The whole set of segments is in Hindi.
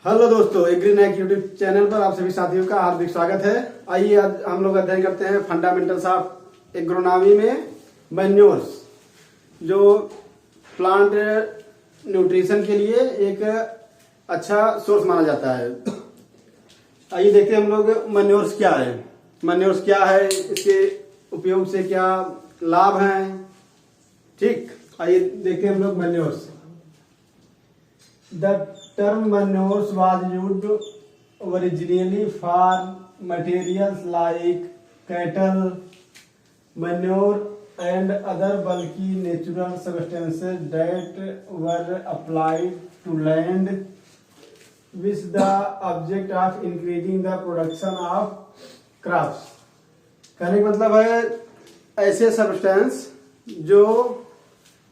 हेलो दोस्तों, एग्रीनैक यूट्यूब चैनल पर आप सभी साथियों का हार्दिक स्वागत है। आइए आज हम लोग अध्ययन करते हैं फंडामेंटल्स ऑफ एग्रोनॉमी में मैन्योर्स, जो प्लांट न्यूट्रिशन के लिए एक अच्छा सोर्स माना जाता है। आइए देखते हैं हम लोग मैन्योर्स क्या है। मैन्योर्स क्या है, इसके उपयोग से क्या लाभ हैं। ठीक, आइए देखते हैं हम लोग manures. The term manures was used originally for materials like cattle manure and other bulky natural substances that were applied to land with the object of increasing the production of crops। कहने का मतलब है ऐसे सब्सटेंस जो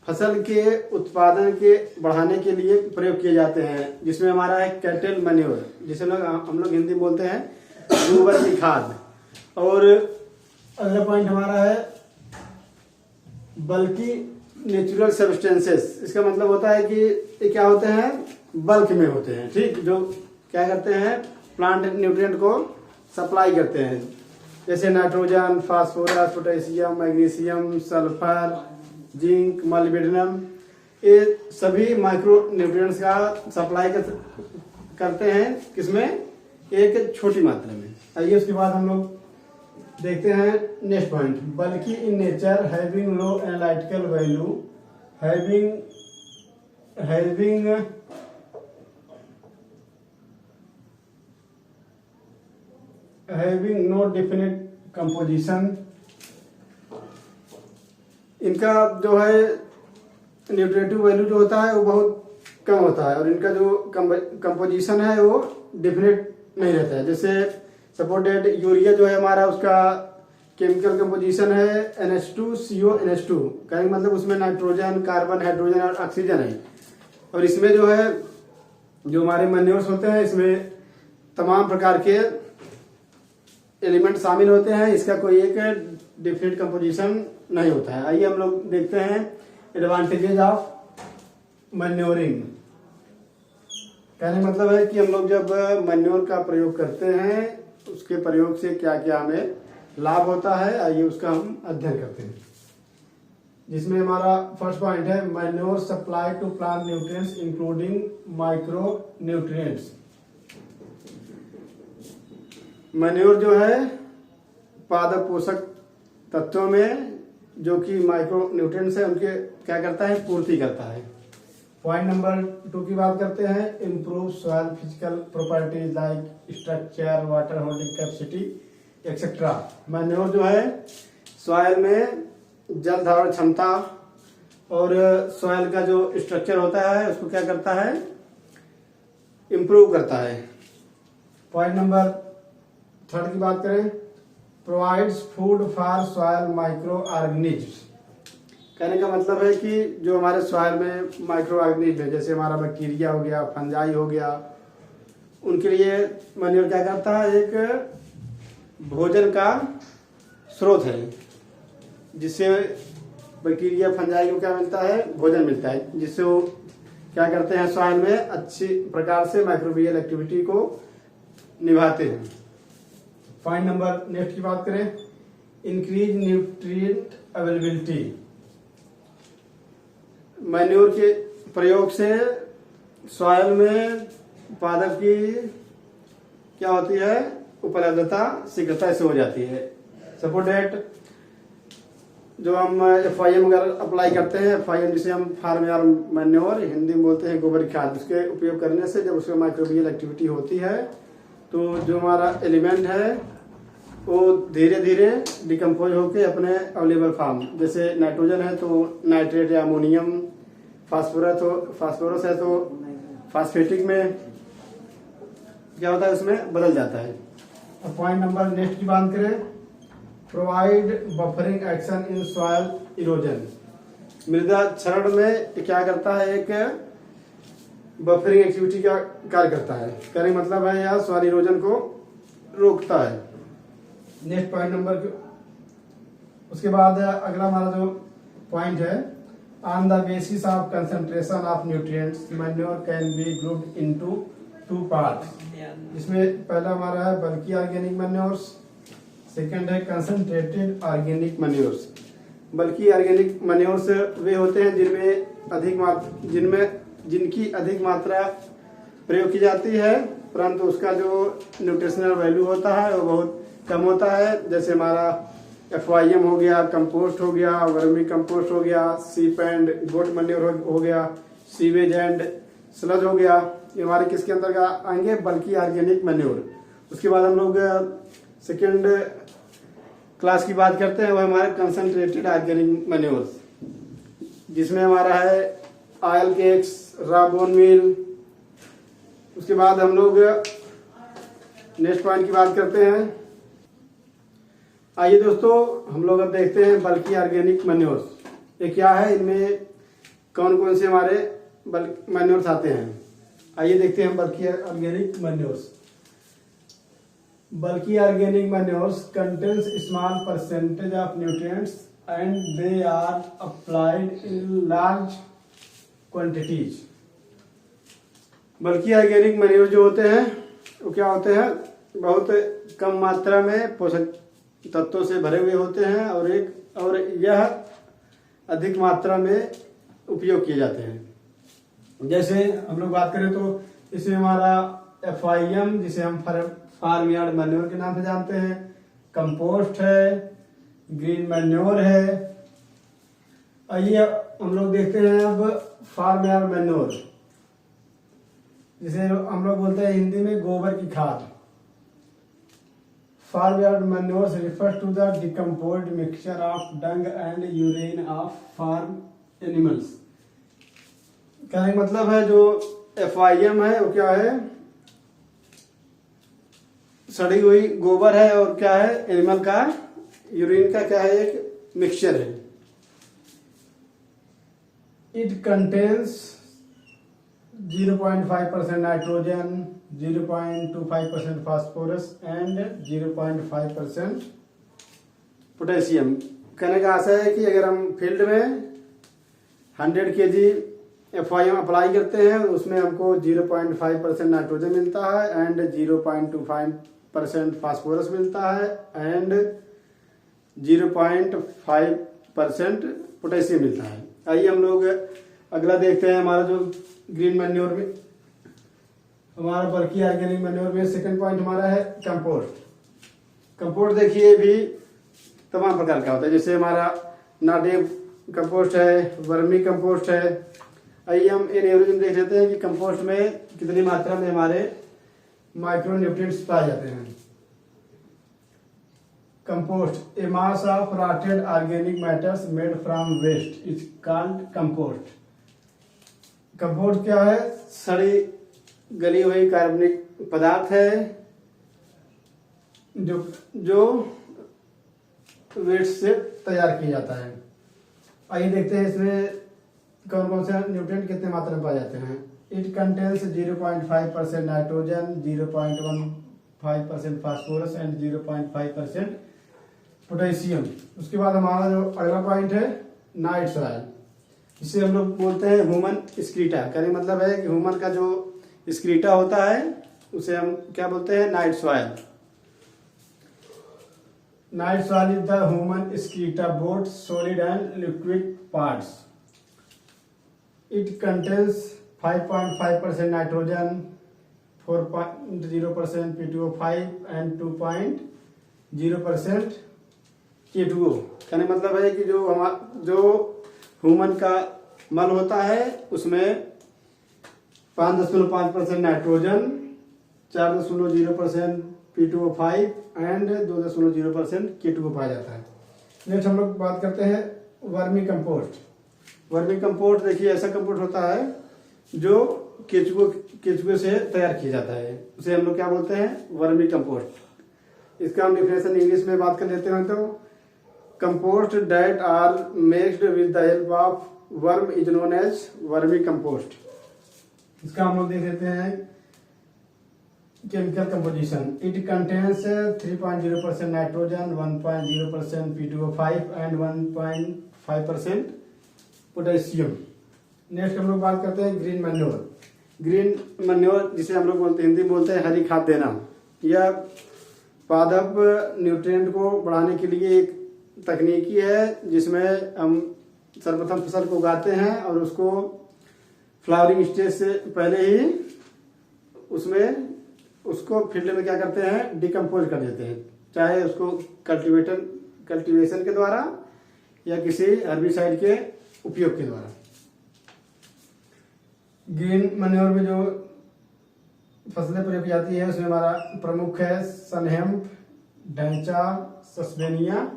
फसल के उत्पादन के बढ़ाने के लिए प्रयोग किए जाते हैं, जिसमें हमारा है कैटल मैन्योर, जिसे हम लोग हिंदी में बोलते हैं गोबर की खाद। और अगला पॉइंट हमारा है बल्कि नेचुरल सब्सटेंसेस। इसका मतलब होता है कि ये क्या होते हैं, बल्क में होते हैं। ठीक, जो क्या करते हैं, प्लांट न्यूट्रिएंट को सप्लाई करते हैं, जैसे nitrogen, phosphorus, potassium, magnesium, sulphur, zinc, molybdenum. ये सभी माइक्रो न्यूट्रिएंट्स का सप्लाई करते हैं, किसमें, एक छोटी मात्रा में। आइए उसके बाद हम लोग देखते हैं next point, bulky in nature having low analytical value, having no definite composition. इनका जो है न्यूट्रिटिव वैल्यू जो होता है वो बहुत कम होता है, और इनका जो कंपोजिशन है वो डेफिनेट नहीं रहता है। जैसे सपोर्टेड यूरिया जो है हमारा, उसका केमिकल कंपोजिशन है NH2CO NH2, का मतलब उसमें नाइट्रोजन, कार्बन, हाइड्रोजन और ऑक्सीजन है। और इसमें जो है, जो हमारे मैन्योर्स होते हैं, इसमें तमाम प्रकार के एलिमेंट शामिल होते हैं। इसका कोई एक डिफरेंट कंपोजिशन नहीं होता है। आइए हम लोग देखते हैं एडवांटेजेस ऑफ मैन्योरिंग। कहने का मतलब है कि हम लोग जब मैन्योर का प्रयोग करते हैं, उसके प्रयोग से क्या क्या हमें लाभ होता है। आइए उसका हम अध्ययन करते हैं, जिसमें हमारा फर्स्ट पॉइंट है manure supply to plant nutrients including micro nutrients. Manure जो है पादप पोषक तत्वों में जो कि माइक्रो न्यूट्रिएंट्स है, उनके क्या करता है, पूर्ति करता है। पॉइंट नंबर 2 की बात करते हैं, improve soil physical properties like structure, water holding capacity etcetera. Manure जो है सॉइल में जल धारण क्षमता और सॉइल का जो स्ट्रक्चर होता है उसको क्या करता है, इम्प्रूव करता है। पॉइंट नंबर 3 की बात करें, provides food for soil micro organism. कहने का मतलब है कि जो हमारे सॉइल में माइक्रो ऑर्गेनिज्म है, जैसे हमारा बैक्टीरिया हो गया, फंजाई हो गया, उनके लिए मैन्योर क्या करता है, एक भोजन का स्रोत है, जिससे बैक्टीरिया, फंजाई को क्या मिलता है, भोजन मिलता है, जिससे वो क्या करते हैं, सॉइल में अच्छी प्रकार से माइक्रोबियल एक्टिविटी को निभाते हैं। पॉइंट नंबर नेक्स्ट की बात करें, इंक्रीज न्यूट्रिएंट अवेलेबिलिटी। मैन्योर के प्रयोग से सॉइल में पादप की क्या होती है, उपलब्धता शीघ्रता से हो जाती है। सपोर्टेड जो हम FIM अगर अप्लाई करते हैं, FIM जिसे हम फार्म यार्ड मैन्योर हिंदी में बोलते हैं, गोबर खाद, उसके उपयोग करने से जब उसमें माइक्रोबियल एक्टिविटी होती है तो जो हमारा एलिमेंट है वो धीरे धीरे डिकम्पोज होकर अपने अवेलेबल फॉर्म, जैसे नाइट्रोजन है तो नाइट्रेट या अमोनियम, फास्फोरस है तो फास्फेटिक में क्या होता है, उसमें बदल जाता है। अब पॉइंट नंबर नेक्स्ट की बात करें, provide buffering action in soil erosion. मृदा क्षरण में क्या करता है, एक बफरिंग एक्टिविटी का कार्य करता है। कहने का मतलब है यह सॉइल इरोजन को रोकता है। नेक्स्ट पॉइंट नंबर, उसके बाद अगला हमारा जो पॉइंट है, On the basis of concentration of nutrients, manure can be grouped into two part, जिसमें पहला हमारा है बल्की ऑर्गेनिक मैन्योर्स, सेकंड है concentrated organic manures. Bulky organic manures वे होते हैं जिनकी अधिक मात्रा प्रयोग की जाती है, परंतु उसका जो न्यूट्रिशनल वैल्यू होता है वो बहुत कम होता है। जैसे हमारा FYM हो गया, कंपोस्ट हो गया, वर्मी कंपोस्ट हो गया, सीप एंड गोट मैन्योर हो गया, सीवेज एंड स्लज हो गया, ये हमारे किसके अंदर का आएंगे? बल्की ऑर्गेनिक मैन्योर। उसके बाद हम लोग सेकेंड क्लास की बात करते हैं, वो हमारे कंसंट्रेटेड ऑर्गेनिक मैन्योर, जिसमें हमारा है oil cakes, raw bone meal. उसके बाद हम लोग नेक्स्ट पॉइंट की बात करते हैं। आइए दोस्तों, हम लोग अब देखते हैं बल्की ऑर्गेनिक मैन्योर्स ये क्या है, इनमें कौन कौन से हमारे बल्क मैन्योर्स आते हैं। आइए देखते हैं bulky organic manures. Bulky organic manures contains small percentage of nutrients and they are applied in large quantities. Bulky organic manure जो होते हैं वो क्या होते हैं? बहुत कम मात्रा में पोषक तत्वों से भरे हुए होते हैं और यह अधिक मात्रा में उपयोग किए जाते हैं। जैसे हम लोग बात करें तो इसमें हमारा FIM, जिसे हम फार्म यार्ड मैन्योर के नाम से जानते हैं, कंपोस्ट है, ग्रीन मैन्योर है। आइए हम लोग देखते हैं अब फार्म यार्ड मैन्योर, जिसे हम लोग बोलते हैं हिंदी में गोबर की खाद। Farm yard manures refers to the decomposed mixture of dung and urine of farm animals. कहने का मतलब है जो FIM है वो क्या है? सड़ी हुई गोबर है, और क्या है? एनिमल का यूरिन का क्या है? एक मिक्सचर है। It contains 0.5% nitrogen, 0.25% phosphorus and 0.5% potassium. कहने का आशा है कि अगर हम फील्ड में 100 kg FIM अप्लाई करते हैं, उसमें हमको 0.5% नाइट्रोजन मिलता है एंड 0.25% फास्फोरस मिलता है एंड 0.5% पोटेशियम मिलता है। आइए हम लोग अगला देखते हैं। हमारा जो ग्रीन मैन्योर में, हमारा बल्की ऑर्गेनिक मैन्योर में सेकंड पॉइंट हमारा है कंपोस्ट। कंपोस्ट देखिए भी तमाम प्रकार का होता है, जैसे हमारा नाडेव कंपोस्ट है, वर्मी कंपोस्ट है। आइए हम इन एवरेज में देख लेते हैं कि कंपोस्ट में कितनी मात्रा में हमारे माइक्रो न्यूट्रिएंट्स पाए जाते हैं। Compost, a mass of rotted organic matters made from waste is called compost. Compost क्या है? सड़ी गली हुई कार्बनिक पदार्थ है जो वेस्ट से तैयार किया जाता है। आइए देखते हैं इसमें कौन कौन से न्यूट्रिएंट कितने मात्रा में पाए जाते हैं। It contains 0.5% nitrogen, 0.15% phosphorus and 0.5% potassium. उसके बाद हमारा जो अगला पॉइंट है नाइट सॉइल, जिसे हम लोग बोलते हैं ह्यूमन स्क्रीटा। कहने मतलब है कि ह्यूमन का जो स्क्रीटा होता है उसे हम क्या बोलते हैं? Night soil. Night soil is the human excreta, both solid and liquid parts. It contains 5.5% nitrogen, 4.0% P2O5 and 2.0% K2O। कहने मतलब है कि जो ह्यूमन का मल होता है उसमें 5.5% नाइट्रोजन, 4.0% P2O5 एंड 2.0% K2O पाया जाता है। नेक्स्ट हम लोग बात करते हैं वर्मी कंपोस्ट। वर्मी कंपोस्ट देखिए ऐसा कंपोस्ट होता है जो केचुए से तैयार किया जाता है, उसे हम लोग क्या बोलते हैं? Vermi compost. इसका हम डिफिनेशन इंग्लिश में बात कर लेते हैं। तो compost that are mixed with the help of worm is known as vermi compost. इसका हम लोग देख लेते हैं chemical composition. It contains 3.0% nitrogen, 1.0% P2O5 and 1.5% potassium. Next हम लोग बात करते हैं ग्रीन मैन्योर। ग्रीन मैन्योर जिसे हम लोग बोलते हिंदी में बोलते हैं हरी खाद देना, यह पादप न्यूट्रिएंट को बढ़ाने के लिए एक तकनीकी है जिसमें हम सर्वप्रथम फसल को उगाते हैं और उसको फ्लावरिंग स्टेज से पहले ही उसको फील्ड में क्या करते हैं, डिकम्पोज कर देते हैं, चाहे उसको कल्टीवेशन के द्वारा या किसी हर्बिसाइड के उपयोग के द्वारा। ग्रीन मैन्योर में जो फसलें प्रयोग की जाती है उसमें हमारा प्रमुख है सनहेम्प, ढैंचा, सस्पेनिया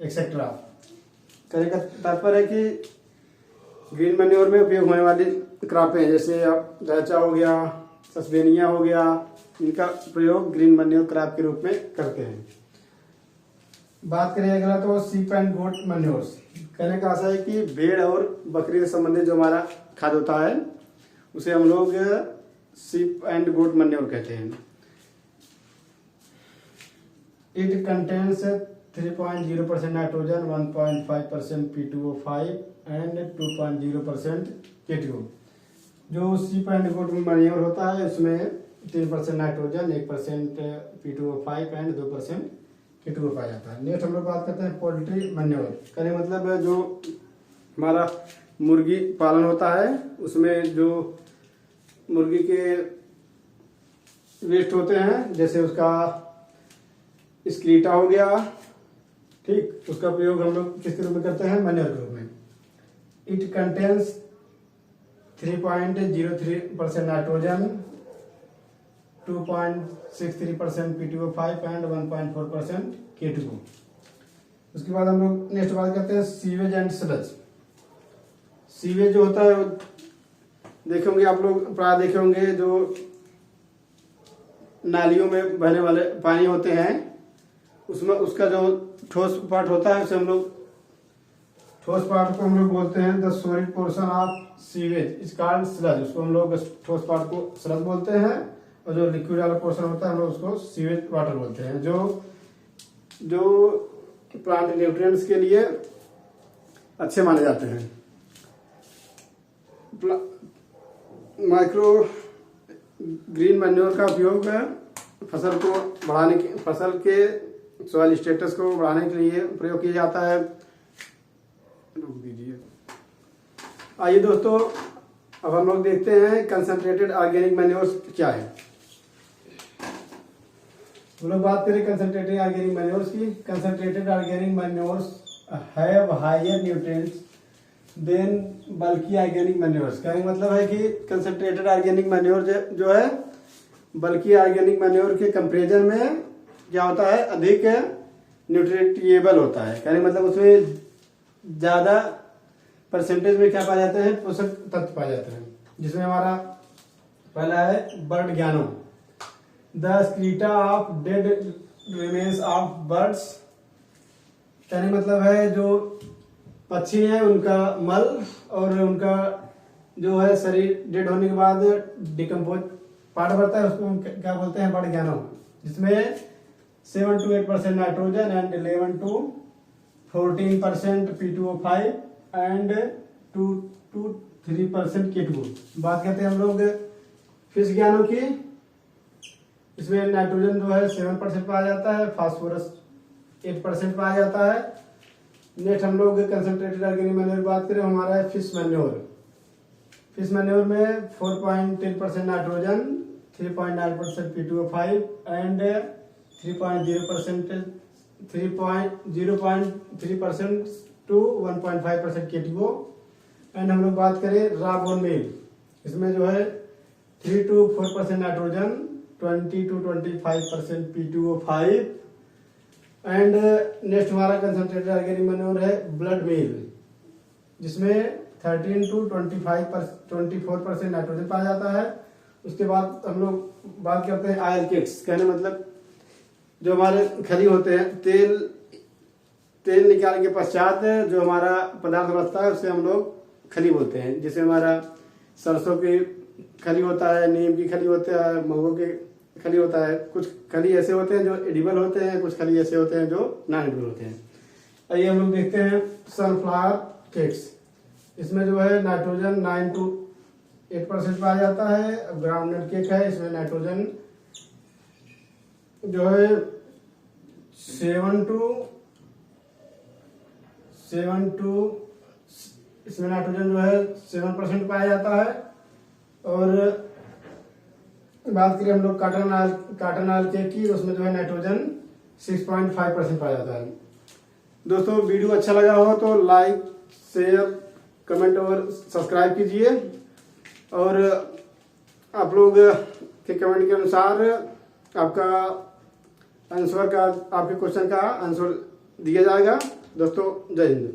एक्सेट्रा। कहने का तात्पर्य है कि ग्रीन मैन्योर में उपयोग होने वाली क्रॉपें जैसे ढैंचा हो गया, सस्पेनिया हो गया, इनका प्रयोग ग्रीन मैन्योर क्रॉप के रूप में करते हैं। बात करें अगला तो सीप एंड गोट मैन्योर्स। कहने का आशा है कि भेड़ और बकरी से संबंधित जो हमारा खाद होता है उसे हम लोग सीप एंड गोट मैन्योर कहते हैं। It contains 3.0% nitrogen, 1.5% P2O5 and 2.0% K2O। जो सीप एंड गोट मैन्योर होता है इसमें 3% नाइट्रोजन, 1% P2O5 एंड 2% K2O पाया जाता है। नेक्स्ट हम लोग बात करते हैं पोल्ट्री मैन्योर। कहने मतलब जो हमारा मुर्गी पालन होता है उसमें जो मुर्गी के वेस्ट होते हैं जैसे उसका स्क्रीटा हो गया, ठीक, उसका प्रयोग हम लोग किस रूप में करते हैं, मैन्योर के रूप में। It contains 3.03% nitrogen, 2.63% P2O5 and 1.4% K2O। उसके बाद हम लोग नेक्स्ट बात करते हैं सीवेज एंड स्लज। सीवेज जो होता है देखे होंगे आप लोग, प्राय देखे होंगे जो नालियों में बहने वाले पानी होते हैं उसमें उसका जो ठोस पार्ट होता है उसे हम लोग ठोस पार्ट को हम लोग बोलते हैं the solid portion of sewage is called sludge. उसको हम लोग ठोस पार्ट को स्लज बोलते हैं और जो लिक्विड वाला पोर्शन होता है हम लोग उसको सीवेज वाटर बोलते हैं, जो प्लांट न्यूट्रिएंट्स के लिए अच्छे माने जाते हैं। माइक्रो ग्रीन मैन्योर का उपयोग फसल को बढ़ाने के फसल के सॉइल स्टेटस को बढ़ाने के लिए प्रयोग किया जाता है। रुक दीजिए। आइए दोस्तों अब हम लोग देखते हैं कंसंट्रेटेड ऑर्गेनिक मैन्योर्स क्या है। हम लोग बात करें कंसंट्रेटेड ऑर्गेनिक मैन्योर्स की। Concentrated organic manures have higher nutrients than bulky organic manures. कहने का मतलब है कि कंसंट्रेटेड ऑर्गेनिक मैन्योर जो है बल्की ऑर्गेनिक मैन्योर के कंपेरिजन में क्या होता है, अधिक न्यूट्रिएबल होता है। कहने का मतलब उसमें ज्यादा परसेंटेज में क्या पाए जाते हैं, पोषक तत्व पाए जाते हैं। जिसमें हमारा पहला है bird guano, the excreta of dead remains of birds. कहने का मतलब है जो पक्षी हैं उनका मल और उनका जो है शरीर डेड होने के बाद डिकम्पोज पार्ट बढ़ता है उसको क्या बोलते हैं, बर्ड ज्ञानो, जिसमें 7 to 8% nitrogen and 11 to 14% P2O5 and 2 to 3% K2O। बात करते हैं हम लोग फिश ज्ञानों की। इसमें नाइट्रोजन जो है 7% पाया जाता है, फास्फोरस 8% पाया जाता है। नेक्स्ट हम लोग कंसंट्रेटेड ऑर्गेनिक मैन्योर की बात करें, हमारा है फिश मैन्योर। फिश मैन्योर में 4.10% nitrogen, 3.9% P2O5 and 3.03% to 1.5% K2O। And हम लोग बात करें रॉ बोन मील, इसमें जो है 3 to 4% nitrogen, 20 to 25% P2O5 and next हमारा कंसंट्रेटेड ऑर्गेनिक मैन्योर है ब्लड मील, जिसमें 13 to 24% नाइट्रोजन पाया जाता है। उसके बाद हम लोग बात करते हैं ऑयल केक्स। कहने मतलब जो हमारे खली होते हैं, तेल निकालने के पश्चात जो हमारा पदार्थ बचता है उसे हम लोग खली बोलते हैं। जैसे हमारा सरसों की खली होता है, नीम की खली होता है, महुआ की खली होता है। कुछ खली ऐसे होते हैं जो एडिबल होते हैं, कुछ खली ऐसे होते हैं जो नॉन एडिबल होते हैं। आइए हम लोग देखते हैं सनफ्लावर केक्स। इसमें जो है नाइट्रोजन 9 to 8% पाया जाता है। अब ग्राउंडनट केक है, इसमें नाइट्रोजन जो है 7 टू इसमें नाइट्रोजन जो है 7% पाया जाता है। और बात करें हम लोग कॉटन ऑयल केक की, तो उसमें जो है नाइट्रोजन 6.5% पाया जाता है। दोस्तों वीडियो अच्छा लगा हो तो लाइक, शेयर, कमेंट और सब्सक्राइब कीजिए। और आप लोग के कमेंट के अनुसार आपका आंसर का, आपके क्वेश्चन का आंसर दिया जाएगा। दोस्तों जय हिंद।